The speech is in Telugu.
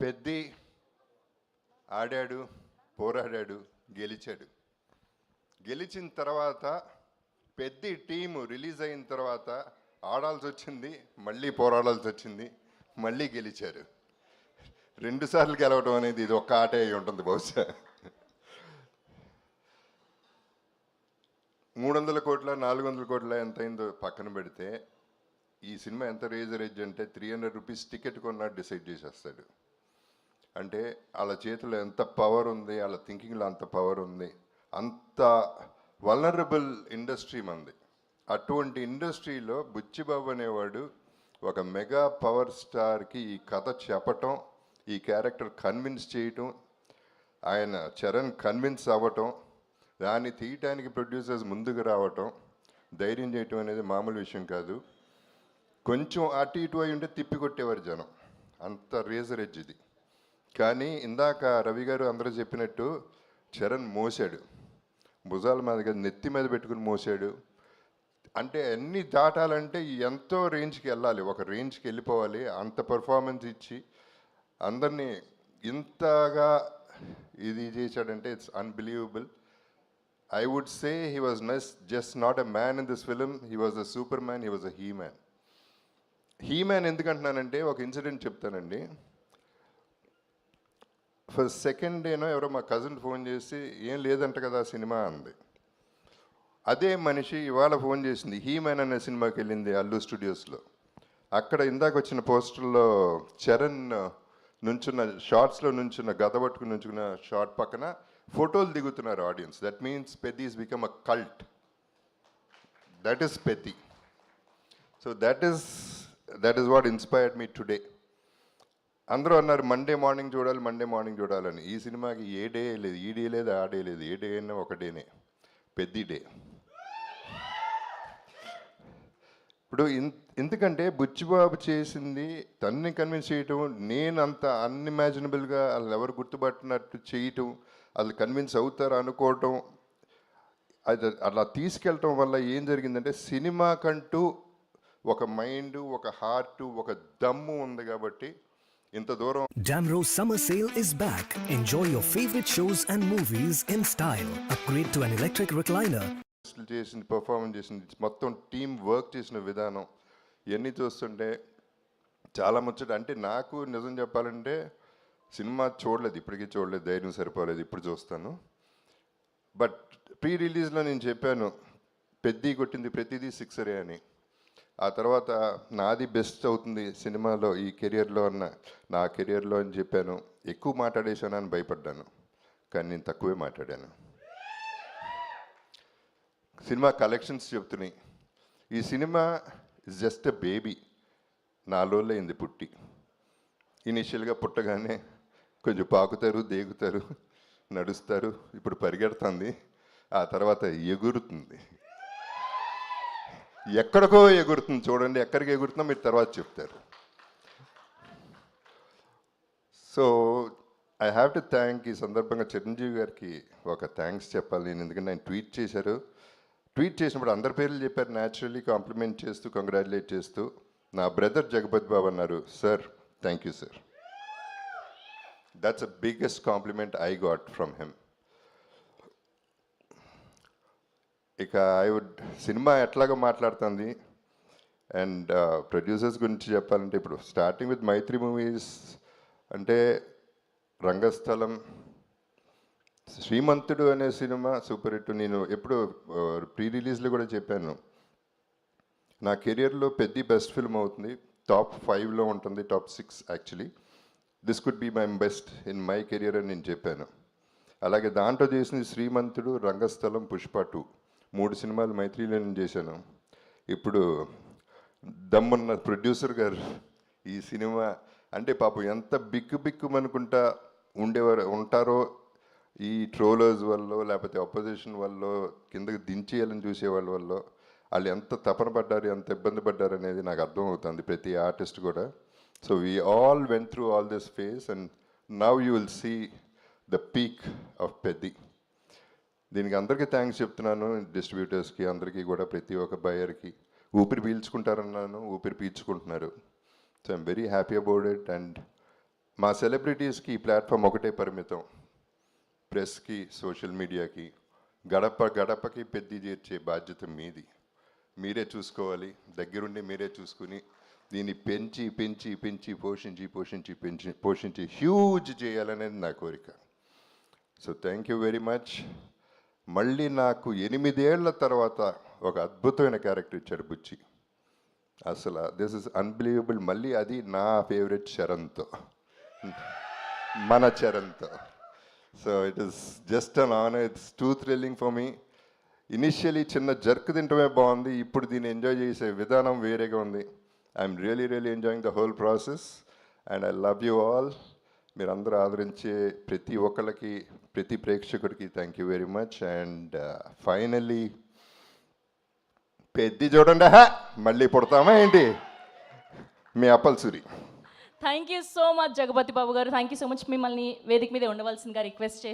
పెద్ది ఆడాడు, పోరాడాడు, గెలిచాడు. గెలిచిన తర్వాత పెద్ది టీము రిలీజ్ అయిన తర్వాత ఆడాల్సి వచ్చింది, మళ్ళీ పోరాడాల్సి వచ్చింది, మళ్ళీ గెలిచారు. 2 సార్లు గెలవడం అనేది ఇది ఒక్క ఆటే అయి ఉంటుంది బహుశా. 300 కోట్ల 400 కోట్ల ఎంత అయిందో పక్కన పెడితే ఈ సినిమా ఎంత రేజ్ అంటే 300 రూపీస్ టికెట్ కొన్నా డిసైడ్ చేసేస్తాడు. అంటే వాళ్ళ చేతిలో ఎంత పవర్ ఉంది, వాళ్ళ థింకింగ్లో అంత పవర్ ఉంది. అంత వల్నరబుల్ ఇండస్ట్రీ మంది. అటువంటి ఇండస్ట్రీలో బుచ్చిబాబు అనేవాడు ఒక మెగా పవర్ స్టార్కి ఈ కథ చెప్పటం, ఈ క్యారెక్టర్ కన్విన్స్ చేయటం, ఆయన చరణ్ కన్విన్స్ అవ్వటం, దాన్ని తీయటానికి ప్రొడ్యూసర్స్ ముందుకు రావటం, ధైర్యం చేయటం అనేది మామూలు విషయం కాదు. కొంచెం అటు ఇటు అయి ఉంటే తిప్పి కొట్టేవారు జనం, అంత రేజర్ ఎడ్జ్ ఇది. కానీ ఇందాక రవి గారు అందరూ చెప్పినట్టు చరణ్ మోసాడు, భుజాల మీద నెత్తి మీద పెట్టుకుని మోసాడు. అంటే అన్నీ దాటాలంటే ఎంతో రేంజ్కి వెళ్ళాలి, ఒక రేంజ్కి వెళ్ళిపోవాలి. అంత పర్ఫార్మెన్స్ ఇచ్చి అందరినీ ఇంతగా ఇది చేశాడంటే it's unbelievable. I would say he was just not a man in this film, he was a super man, he was a he man. He man ఎందుకంటున్నానంటే ఒక ఇన్సిడెంట్ చెప్తానండి. ఫస్ట్ సెకండ్ డేనో ఎవరో మా కజిన్ ఫోన్ చేసి ఏం లేదంట కదా సినిమా అంది. అదే మనిషి ఇవాళ ఫోన్ చేసింది, హీ మ్యాన్ అనే సినిమాకి వెళ్ళింది అల్లు స్టూడియోస్లో. అక్కడ ఇందాక వచ్చిన పోస్టర్లో చరణ్ నుంచున్న షార్ట్స్లో నుంచున్న గద పట్టుకుని నుంచున్న షార్ట్ పక్కన ఫోటోలు దిగుతున్నారు audience. That means Peddi is become a cult. That is Peddi. So that is what inspired me today. అందరూ అన్నారు మండే మార్నింగ్ చూడాలని. ఈ సినిమాకి ఏ డే లేదు, ఈ డే లేదు, ఆ డే లేదు, ఏ డే అయినా ఒక డేనే, పెద్ది డే. ఇప్పుడు ఎందుకంటే బుచ్చిబాబు చేసింది తన్ని కన్విన్స్ చేయటం, నేను అంత అన్ఇమాజినబుల్గా వాళ్ళు ఎవరు గుర్తుపట్టినట్టు చేయటం, వాళ్ళు కన్విన్స్ అవుతారు అనుకోవటం, అది అలా తీసుకెళ్ళటం వల్ల ఏం జరిగిందంటే సినిమాకంటూ ఒక మైండ్, ఒక హార్ట్, ఒక దమ్ము ఉంది కాబట్టి ఇంత దూరం. Damro summer sale is back. Enjoy your favorite shows and movies in style. Upgrade to an electric recliner. చేసింది, పర్ఫార్మెన్స్ చేసింది, మొత్తం టీం వర్క్ చేసిన విధానం ఇవన్నీ చూస్తుంటే చాలా ముచ్చట. అంటే నాకు నిజం చెప్పాలంటే సినిమా చూడలేదు, ఇప్పటికీ చూడలేదు, ధైర్యం సరిపోలేదు, ఇప్పుడు చూస్తాను. బట్ ప్రీ రిలీజ్లో నేను చెప్పాను పెద్ది కొట్టింది ప్రతిదీ సిక్సరే అని. ఆ తర్వాత నాది బెస్ట్ అవుతుంది సినిమాలో ఈ కెరియర్లో నా కెరియర్లో అని చెప్పాను. ఎక్కువ మాట్లాడేశాను అని భయపడ్డాను, కానీ నేను తక్కువే మాట్లాడాను. సినిమా కలెక్షన్స్ చెప్తున్నాయి. ఈ cinema is just a baby. 4 రోజులు అయింది పుట్టి. ఇనిషియల్గా పుట్టగానే కొంచెం పాకుతారు, దేగుతారు, నడుస్తారు, ఇప్పుడు పరిగెడుతుంది, ఆ తర్వాత ఎగురుతుంది. ఎక్కడికో ఎగురుతుంది, చూడండి ఎక్కడికి ఎగురుతుందో మీరు తర్వాత చెప్తారు. So I have to thank ఈ సందర్భంగా చిరంజీవి గారికి ఒక థ్యాంక్స్ చెప్పాలి నేను. ఎందుకంటే ఆయన ట్వీట్ చేసినప్పుడు అందరి పేర్లు చెప్పారు, న్యాచురల్లీ కాంప్లిమెంట్ చేస్తూ, కంగ్రాచులేట్ చేస్తూ. నా బ్రదర్ జగపతి బాబు అన్నారు, sir thank you sir. That's the biggest compliment I got from him. ఇక సినిమా ఎట్లాగో మాట్లాడుతుంది. అండ్ ప్రొడ్యూసర్స్ గురించి చెప్పాలంటే ఇప్పుడు స్టార్టింగ్ విత్ మైత్రి మూవీస్ అంటే రంగస్థలం, శ్రీమంతుడు అనే సినిమా సూపర్ హిట్. నేను ఎప్పుడు ప్రీ రిలీజ్లో కూడా చెప్పాను, నా కెరియర్లో పెద్ద బెస్ట్ ఫిల్మ్ అవుతుంది, టాప్ 5లో ఉంటుంది, top 6 actually. This could be my best in my career అని నేను చెప్పాను. అలాగే దాంట్లో చేసింది శ్రీమంతుడు, రంగస్థలం, పుష్ప 2, 3 సినిమాలు మైత్రిలో నేను చేశాను. ఇప్పుడు దమ్మున్న ప్రొడ్యూసర్ గారు ఈ సినిమా అంటే పాపం ఎంత బిక్కుమనుకుంటా ఉంటారో ఈ ట్రోలర్స్ వల్ల, లేకపోతే అపోజిషన్ వల్ల, కిందకి దించేయాలని చూసేవాళ్ళ వల్ల వాళ్ళు ఎంత తపన పడ్డారు, ఎంత ఇబ్బంది పడ్డారు అనేది నాకు అర్థమవుతుంది, ప్రతి ఆర్టిస్ట్ కూడా. So we all went through all this phase and now you will see the peak of Peddi. దీనికి అందరికీ థ్యాంక్స్ చెప్తున్నాను, డిస్ట్రిబ్యూటర్స్కి, అందరికీ కూడా, ప్రతి ఒక్క బయర్కి. ఊపిరి పీల్చుకుంటారన్నాను, ఊపిరి పీల్చుకుంటున్నారు. So I'm very happy about it. And మా సెలబ్రిటీస్కి ఈ ప్లాట్ఫామ్ ఒకటే పరిమితం, ప్రెస్కి, సోషల్ మీడియాకి. గడప గడపకి పెద్ద చేర్చే బాధ్యత మీది. మీరే చూసుకోవాలి, దగ్గరుండి మీరే చూసుకుని దీన్ని పెంచి పెంచి పెంచి పోషించి పోషించి పెంచి పోషించి హ్యూజ్ చేయాలనేది నా కోరిక. So thank you very much. మళ్ళీ నాకు 8 ఏళ్ల తర్వాత ఒక అద్భుతమైన క్యారెక్టర్ ఇచ్చాడు బుచ్చి. అసలు దిస్ ఇస్ అన్బిలీవబుల్. మళ్ళీ అది నా ఫేవరెట్ చరణ్తో, మన చరణ్తో. So it is just an honour. It's too thrilling for me. Initially చిన్న జర్క్ తింటమే బాగుంది, ఇప్పుడు దీన్ని ఎంజాయ్ చేసే విధానం వేరేగా ఉంది. I'm really enjoying the whole process and I love you all. మీరందరూ ఆదరించే ప్రతి ఒక్కరికి, ప్రతి ప్రేక్షకుడికి thank you very much. And finally పెద్ద చూడండి, మళ్ళీ పుడతామా ఏంటి? మీ Appalsuri. Thank you so much Jagapathi Babu గారు. Thank you so much. మిమ్మల్ని వేదిక మీద ఉండవలసిందిగా రిక్వెస్ట్